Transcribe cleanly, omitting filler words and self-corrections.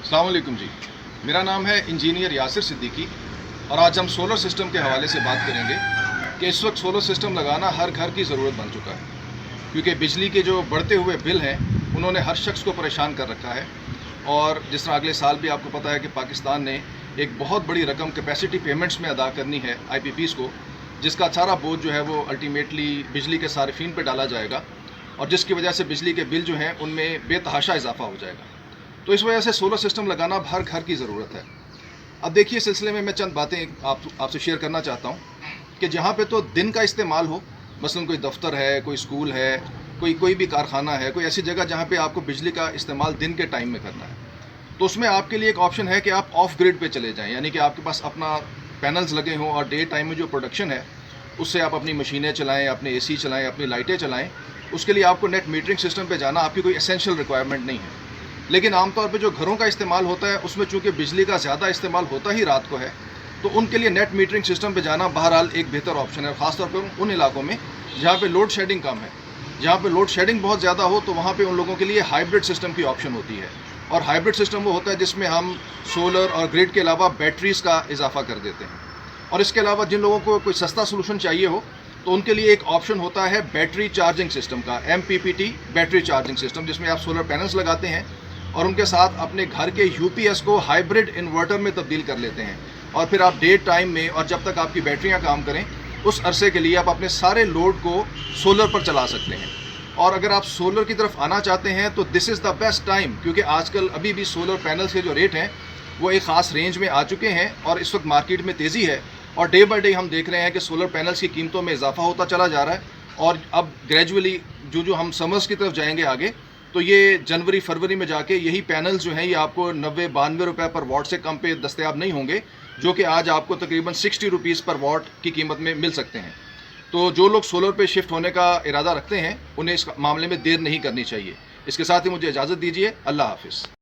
अस्सलाम वालेकुम जी। मेरा नाम है इंजीनियर यासिर सिद्दीकी और आज हम सोलर सिस्टम के हवाले से बात करेंगे कि इस वक्त सोलर सिस्टम लगाना हर घर की ज़रूरत बन चुका है, क्योंकि बिजली के जो बढ़ते हुए बिल हैं उन्होंने हर शख्स को परेशान कर रखा है। और जिस तरह अगले साल भी आपको पता है कि पाकिस्तान ने एक बहुत बड़ी रकम कैपेसिटी पेमेंट्स में अदा करनी है IPPs को, जिसका सारा बोझ जो है वो अल्टीमेटली बिजली के सारिफिन पर डाला जाएगा और जिसकी वजह से बिजली के बिल जो हैं उनमें बेतहाशा इजाफा हो जाएगा। तो इस वजह से सोलर सिस्टम लगाना अब हर घर की ज़रूरत है। अब देखिए, इस सिलसिले में मैं चंद बातें आपसे शेयर करना चाहता हूँ कि जहाँ पे तो दिन का इस्तेमाल हो, मसलन कोई दफ्तर है, कोई स्कूल है, कोई भी कारखाना है, कोई ऐसी जगह जहाँ पे आपको बिजली का इस्तेमाल दिन के टाइम में करना है, तो उसमें आपके लिए एक ऑप्शन है कि आप ऑफ ग्रिड पे चले जाएं, यानी कि आपके पास अपना पैनल्स लगे हों और डे टाइम में जो प्रोडक्शन है उससे आप अपनी मशीनें चलाएँ, अपने AC चलाएँ, अपनी लाइटें चलाएँ। उसके लिए आपको नेट मीटरिंग सिस्टम पे जाना आपकी कोई एसेंशियल रिक्वायरमेंट नहीं है। लेकिन आमतौर पे जो घरों का इस्तेमाल होता है उसमें चूंकि बिजली का ज़्यादा इस्तेमाल होता ही रात को है, तो उनके लिए नेट मीटरिंग सिस्टम पे जाना बहरहाल एक बेहतर ऑप्शन है, ख़ासतौर पर उन इलाकों में जहाँ पे लोड शेडिंग कम है। जहाँ पे लोड शेडिंग बहुत ज़्यादा हो तो वहाँ पे उन लोगों के लिए हाइब्रिड सिस्टम की ऑप्शन होती है, और हाइब्रिड सिस्टम वो होता है जिसमें हम सोलर और ग्रिड के अलावा बैटरीज़ का इजाफा कर देते हैं। और इसके अलावा जिन लोगों को कोई सस्ता सोल्यूशन चाहिए हो तो उनके लिए एक ऑप्शन होता है बैटरी चार्जिंग सिस्टम का, MPPT बैटरी चार्जिंग सिस्टम, जिसमें आप सोलर पैनल्स लगाते हैं और उनके साथ अपने घर के UPS को हाइब्रिड इन्वर्टर में तब्दील कर लेते हैं, और फिर आप डे टाइम में और जब तक आपकी बैटरियां काम करें उस अरसे के लिए आप अपने सारे लोड को सोलर पर चला सकते हैं। और अगर आप सोलर की तरफ आना चाहते हैं तो this is the best time, क्योंकि आजकल अभी भी सोलर पैनल्स के जो रेट हैं वो एक ख़ास रेंज में आ चुके हैं और इस वक्त मार्केट में तेज़ी है, और डे बाई डे हम देख रहे हैं कि सोलर पैनल्स की कीमतों में इजाफा होता चला जा रहा है। और अब ग्रेजुअली जो हम समर्स की तरफ जाएंगे आगे, तो ये जनवरी फरवरी में जाके यही पैनल्स जो हैं ये आपको 90-92 रुपये पर वाट से कम पे दस्तयाब नहीं होंगे, जो कि आज आपको तकरीबन 60 रुपीज़ पर वाट की कीमत में मिल सकते हैं। तो जो लोग सोलर पे शिफ्ट होने का इरादा रखते हैं उन्हें इस मामले में देर नहीं करनी चाहिए। इसके साथ ही मुझे इजाज़त दीजिए। अल्लाह हाफिज़।